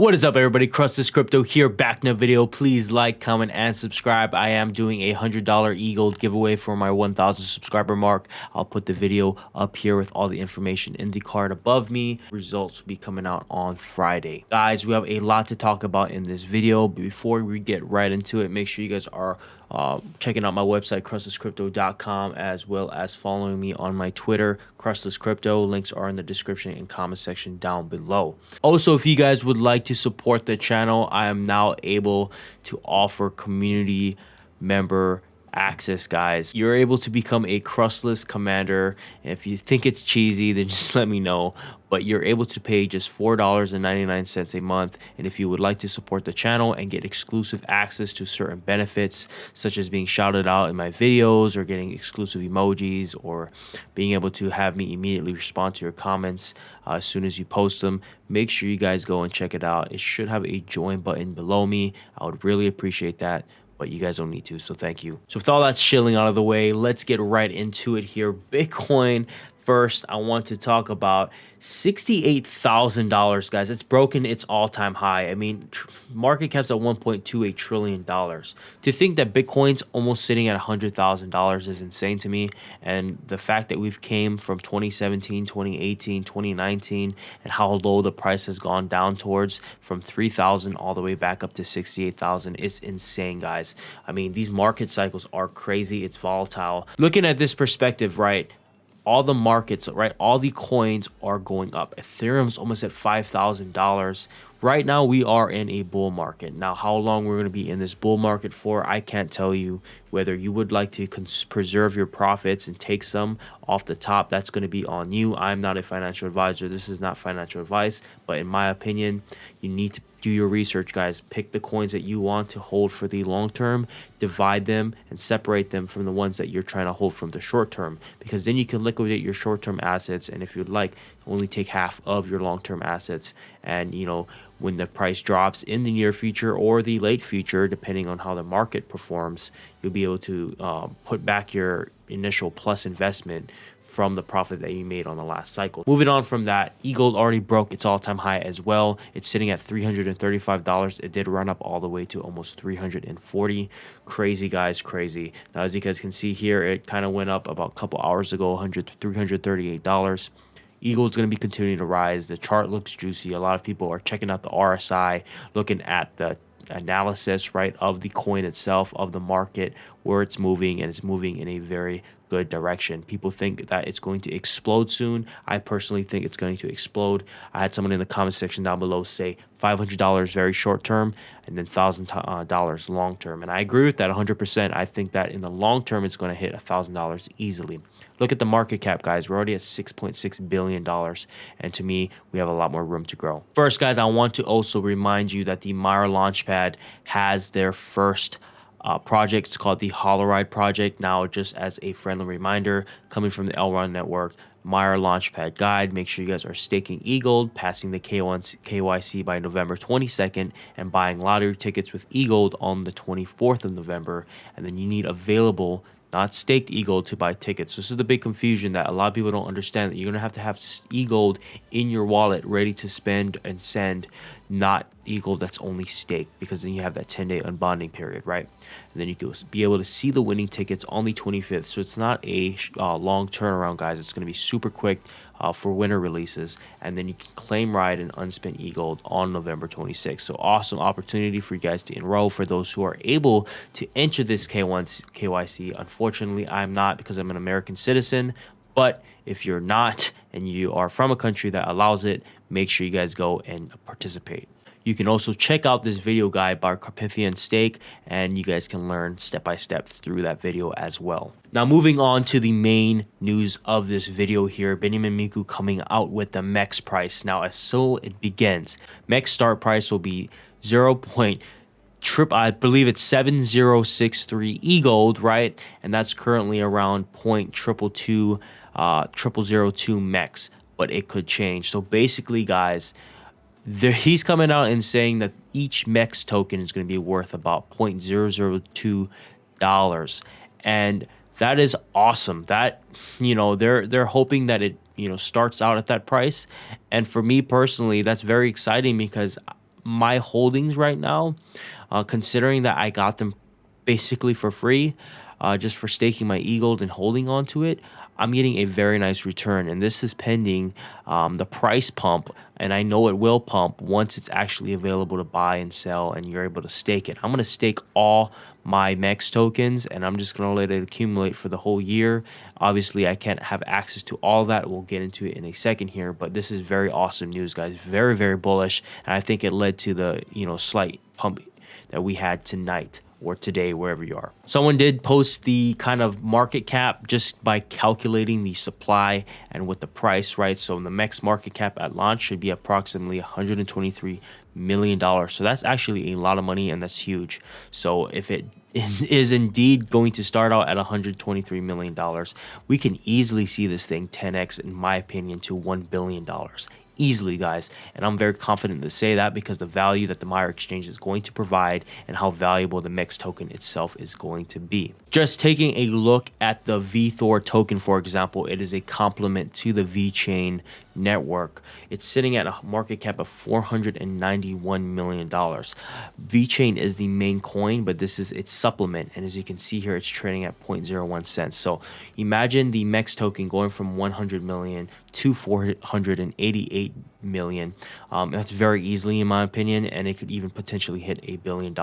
What is up, everybody? Crustless Crypto here, back in a video. Please like, comment, and subscribe. I am doing a $100 EGLD giveaway for my 1,000 subscriber mark. I'll put the video up here with all the information in the card above me. Results will be coming out on Friday. Guys, we have a lot to talk about in this video. But before we get right into it, make sure you guys are checking out my website, crustlesscrypto.com, as well as following me on my Twitter, Crustless Crypto. Links are in the description and comment section down below. Also, if you guys would like to support the channel, I am now able to offer community member access, guys. You're able to become a Crustless commander. And if you think it's cheesy, then just let me know. But you're able to pay just $4.99 a month. And if you would like to support the channel and get exclusive access to certain benefits, such as being shouted out in my videos or getting exclusive emojis or being able to have me immediately respond to your comments as soon as you post them, make sure you guys go and check it out. It should have a join button below me. I would really appreciate that, but you guys don't need to, so thank you. So with all that shilling out of the way, let's get right into it here. Bitcoin first, I want to talk about $68,000, guys. It's broken its all-time high. I mean, market cap's at $1.28 trillion. To think that Bitcoin's almost sitting at $100,000 is insane to me. And the fact that we've came from 2017, 2018, 2019, and how low the price has gone down towards from 3,000 all the way back up to 68,000 is insane, guys. I mean, these market cycles are crazy. It's volatile. Looking at this perspective, right? All the markets, right? All the coins are going up. Ethereum's almost at $5,000. Right now, we are in a bull market. Now, how long we're going to be in this bull market for, I can't tell you. Whether you would like to preserve your profits and take some off the top, that's going to be on you. I'm not a financial advisor. This is not financial advice. But in my opinion, you need to do your research, guys. Pick the coins that you want to hold for the long term, divide them, and separate them from the ones that you're trying to hold from the short term. Because then you can liquidate your short term assets, and if you'd like, only take half of your long term assets. And, you know, when the price drops in the near future or the late future, depending on how the market performs, you'll be able to put back your initial plus investment from the profit that you made on the last cycle. Moving on from that, EGLD already broke its all-time high as well. It's sitting at $335. It did run up all the way to almost $340. Crazy, guys, crazy. Now, as you guys can see here, it kind of went up about a couple hours ago, $338. EGLD's going to be continuing to rise. The chart looks juicy. A lot of people are checking out the RSI, looking at the analysis, right, of the coin itself, of the market, where it's moving, and it's moving in a very good direction. People think that it's going to explode soon. I personally think it's going to explode. I had someone in the comment section down below say $500 very short term and then $1,000 long term, and I agree with that 100%. I think that in the long term it's going to hit $1,000 easily. Look at the market cap, guys. We're already at $6.6 billion, and to me, we have a lot more room to grow. First, guys, I want to also remind you that the Maiar Launchpad has their first project. It's called the Holoride project. Now, just as a friendly reminder, coming from the Elrond network, Maiar Launchpad guide. Make sure you guys are staking EGLD, passing the KYC by November 22nd, and buying lottery tickets with EGLD on the 24th of November. And then you need available, not staked EGLD, to buy tickets. So this is the big confusion that a lot of people don't understand, that you're going to have EGLD in your wallet ready to spend and send, not EGLD that's only staked, because then you have that 10-day unbonding period, right? And then you can be able to see the winning tickets on the 25th. So it's not a long turnaround, guys. It's going to be super quick for winter releases, and then you can claim ride and unspent EGLD on November 26th. So awesome opportunity for you guys to enroll for those who are able to enter this KYC. Unfortunately, I'm not, because I'm an American citizen. But if you're not and you are from a country that allows it, make sure you guys go and participate. You can also check out this video guide by Carpathian Stake, and you guys can learn step by step through that video as well. Now, moving on to the main news of this video here, Benjamin Miku coming out with the MEX price. Now, as so it begins, MEX start price will be I believe it's 7063 EGLD, right? And that's currently around 0.222 MEX, but it could change. So basically, guys, he's coming out and saying that each MEX token is going to be worth about $0.002, and that is awesome. That, you know, they're hoping that it, you know, starts out at that price, and for me personally, that's very exciting, because my holdings right now, considering that I got them basically for free, just for staking my EGLD and holding on to it, I'm getting a very nice return. And this is pending the price pump. And I know it will pump once it's actually available to buy and sell and you're able to stake it. I'm going to stake all my MEX tokens and I'm just going to let it accumulate for the whole year. Obviously, I can't have access to all that. We'll get into it in a second here, but this is very awesome news, guys. Very, very bullish. And I think it led to the, slight pump that we had tonight or today, wherever you are. Someone did post the kind of market cap just by calculating the supply and with the price, right? So the MEX market cap at launch should be approximately $123 million. So that's actually a lot of money and that's huge. So if it is indeed going to start out at $123 million, we can easily see this thing 10x, in my opinion, to $1 billion. Easily, guys, and I'm very confident to say that because the value that the Maiar exchange is going to provide and how valuable the MEX token itself is going to be. Just taking a look at the VThor token, for example, it is a complement to the VeChain network. It's sitting at a market cap of $491 million. VeChain is the main coin, but this is its supplement, and as you can see here, it's trading at 0.01 cents. So imagine the MEX token going from 100 million to 488 million. That's very easily, in my opinion, and it could even potentially hit $1 billion.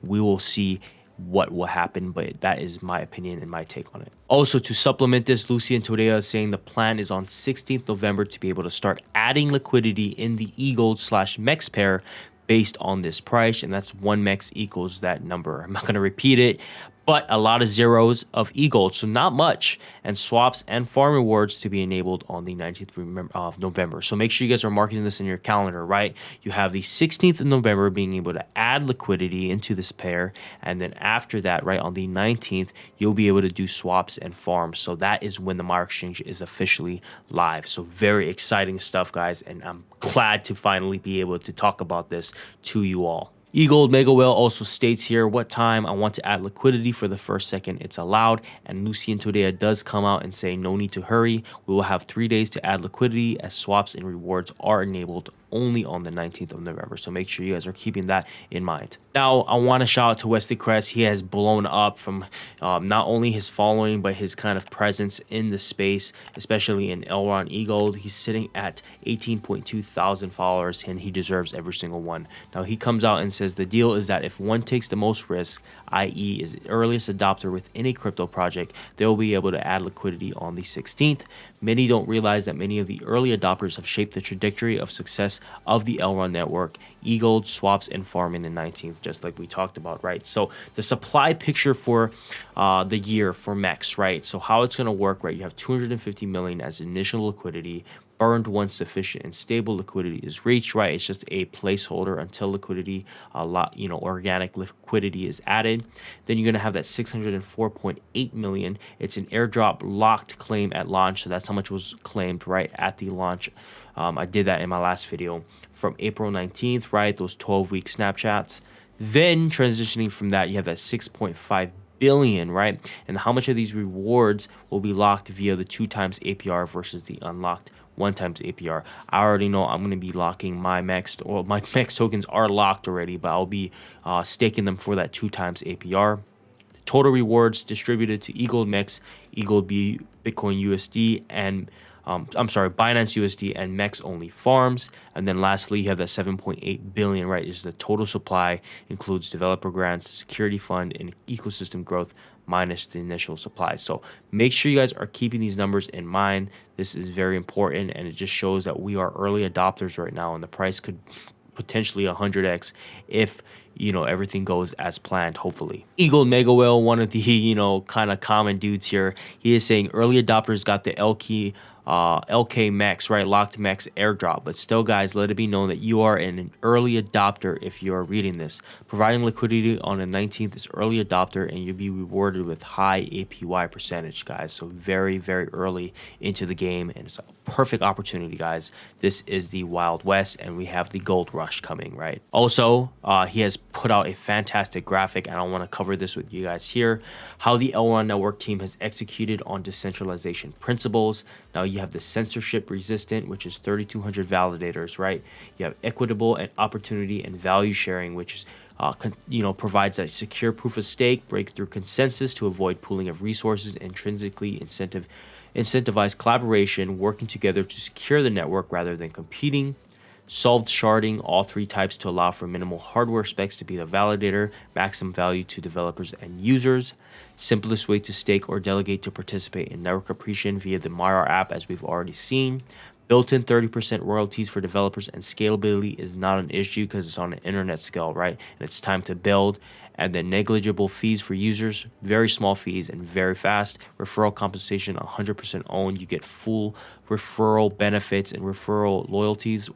We will see what will happen, but that is my opinion and my take on it. Also, to supplement this, Lucian Torea is saying the plan is on 16th November to be able to start adding liquidity in the EGLD/MEX pair based on this price, and that's 1 MEX equals that number. I'm not going to repeat it, but a lot of zeros of EGLD, so not much, and swaps and farm rewards to be enabled on the 19th of November. So make sure you guys are marking this in your calendar, right? You have the 16th of November being able to add liquidity into this pair, and then after that, right, on the 19th, you'll be able to do swaps and farms. So that is when the Maiar exchange is officially live. So very exciting stuff, guys, and I'm glad to finally be able to talk about this to you all. EGLD Mega Whale also states here what time I want to add liquidity for the first second it's allowed, and Lucian Torea does come out and say no need to hurry. We will have 3 days to add liquidity as swaps and rewards are enabled only on the 19th of November. So make sure you guys are keeping that in mind. Now, I want to shout out to Wesley Kress. He has blown up from not only his following, but his kind of presence in the space, especially in Elrond EGLD. He's sitting at 18.2 thousand followers, and he deserves every single one. Now, he comes out and says the deal is that if one takes the most risk, i.e. is the earliest adopter within a crypto project, they'll be able to add liquidity on the 16th. Many don't realize that many of the early adopters have shaped the trajectory of success of the Elrond network, EGLD, swaps, and farming the 19th, just like we talked about, right? So the supply picture for the year for MEX, right? So how it's going to work, right? You have 250 million as initial liquidity, burned once sufficient and stable liquidity is reached, right? It's just a placeholder until liquidity, organic liquidity is added. Then you're going to have that 604.8 million. It's an airdrop locked claim at launch. So that's how much was claimed right at the launch. I did that in my last video from April 19th, right? Those 12-week snapshots. Then transitioning from that, you have that 6.5 billion, right? And how much of these rewards will be locked via the 2x APR versus the unlocked 1x APR. I already know I'm going to be locking my MEX, or my MEX tokens are locked already, but I'll be staking them for that 2x APR. Total rewards distributed to EGLD MEX, EGLD Bitcoin USD, and Binance USD and MEX only farms. And then lastly, you have that 7.8 billion, right? Is the total supply, includes developer grants, security fund, and ecosystem growth minus the initial supply. So make sure you guys are keeping these numbers in mind. This is very important, and it just shows that we are early adopters right now, and the price could potentially 100x if everything goes as planned, hopefully. EGLD Mega Whale, one of the kind of common dudes here, he is saying early adopters got the LK MEX, right? Locked MEX airdrop. But still, guys, let it be known that you are an early adopter if you are reading this. Providing liquidity on the 19th is early adopter, and you'll be rewarded with high APY percentage, guys. So very, very early into the game, and it's a perfect opportunity, guys. This is the Wild West, and we have the gold rush coming, right? Also, he has put out a fantastic graphic, and I want to cover this with you guys here. How the Elrond network team has executed on decentralization principles. Now, You have the censorship resistant, which is 3,200 validators, right? You have equitable and opportunity and value sharing, which is provides a secure proof of stake, breakthrough consensus to avoid pooling of resources, intrinsically incentivize collaboration, working together to secure the network rather than competing. Solved sharding, all three types to allow for minimal hardware specs to be the validator, maximum value to developers and users. Simplest way to stake or delegate to participate in network appreciation via the Maiar app, as we've already seen. Built-in 30% royalties for developers, and scalability is not an issue because it's on an internet scale, right? And it's time to build. And then negligible fees for users, very small fees and very fast. Referral compensation, 100% owned. You get full referral benefits and referral royalties.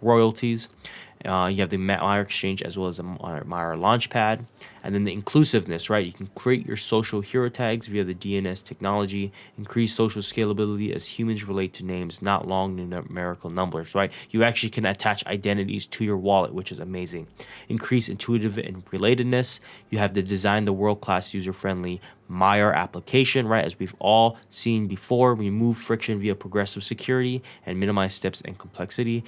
You have the Maiar exchange as well as the Maiar Launchpad. And then the inclusiveness, right? You can create your social hero tags via the DNS technology, increase social scalability as humans relate to names, not long numerical numbers, right? You actually can attach identities to your wallet, which is amazing. Increase intuitive and relatedness. You have to design the world-class user-friendly Maiar application, right? As we've all seen before, remove friction via progressive security and minimize steps and complexity,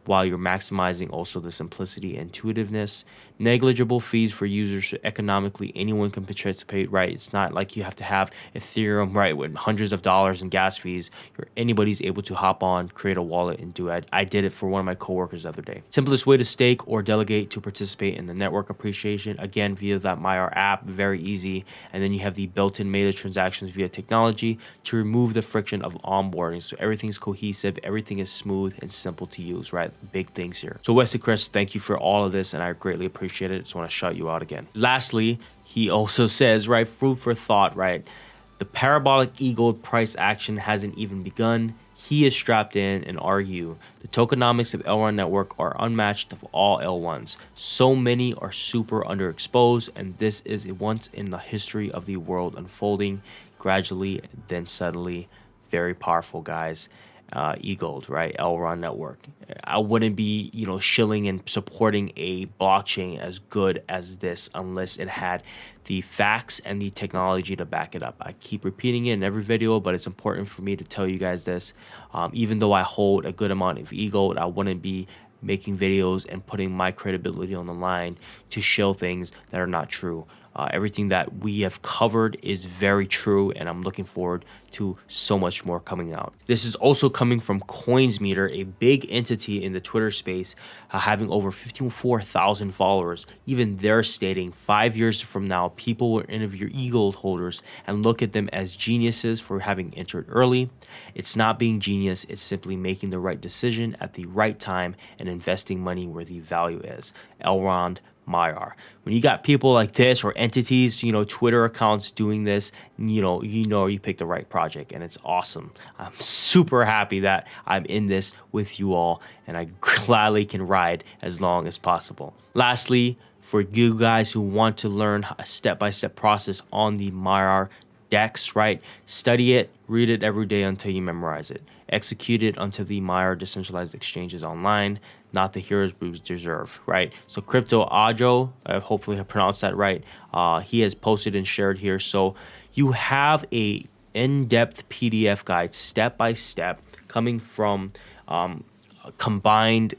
while you're maximizing also the simplicity and intuitiveness. Negligible fees for users, so economically anyone can participate, right? It's not like you have to have Ethereum, right, with hundreds of dollars in gas fees. Anybody's able to hop on, create a wallet, and do it. I did it for one of my coworkers the other day. Simplest way to stake or delegate to participate in the network appreciation, again, via that Maiar app, very easy. And then you have the built-in meta transactions via technology to remove the friction of onboarding. So everything's cohesive, everything is smooth and simple to use, right? Big things here. So Wesley, Kress, thank you for all of this, and I greatly appreciate it. Just want to shout you out again. Lastly, he also says, right, food for thought, right? The parabolic EGLD price action hasn't even begun. He is strapped in, and are you? The tokenomics of Elrond network are unmatched of all L1s. So many are super underexposed, and this is a once in the history of the world unfolding gradually, then suddenly. Very powerful, guys. EGLD, right? Elrond network. I wouldn't be, shilling and supporting a blockchain as good as this unless it had the facts and the technology to back it up. I keep repeating it in every video, but it's important for me to tell you guys this. Even though I hold a good amount of EGLD, I wouldn't be making videos and putting my credibility on the line to shill things that are not true. Everything that we have covered is very true, and I'm looking forward to so much more coming out. This is also coming from CoinsMeter, a big entity in the Twitter space, having over 54,000 followers. Even they're stating 5 years from now, people will interview EGLD holders and look at them as geniuses for having entered early. It's not being genius, it's simply making the right decision at the right time and investing money where the value is. Elrond, Maiar. When you got people like this or entities, Twitter accounts doing this, you picked the right project, and it's awesome. I'm super happy that I'm in this with you all, and I gladly can ride as long as possible. Lastly, for you guys who want to learn a step-by-step process on the MaiarDEX, right? Study it, read it every day until you memorize it. Execute it until the Maiar decentralized exchange is online. Not the heroes we deserve, right? So Crypto Ajo, hopefully I pronounced that right. He has posted and shared here. So you have a in-depth PDF guide, step by step, coming from combined,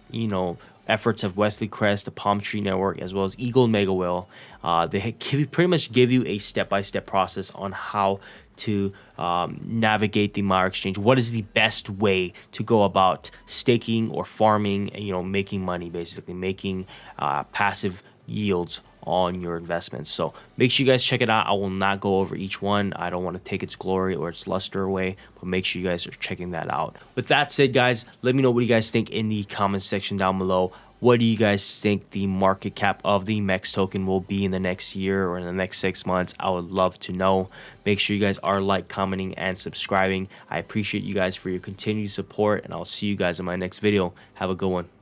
efforts of Wesley, Kress, the Palm Tree Network, as well as EGLD Mega Whale. They pretty much give you a step-by-step process on how to navigate the Maiar exchange. What is the best way to go about staking or farming and making money, basically making passive yields on your investments. So make sure you guys check it out. I will not go over each one. I don't want to take its glory or its luster away, but make sure you guys are checking that out. With that said, guys, let me know what you guys think in the comments section down below. What do you guys think the market cap of the MEX token will be in the next year or in the next 6 months? I would love to know. Make sure you guys are commenting, and subscribing. I appreciate you guys for your continued support, and I'll see you guys in my next video. Have a good one.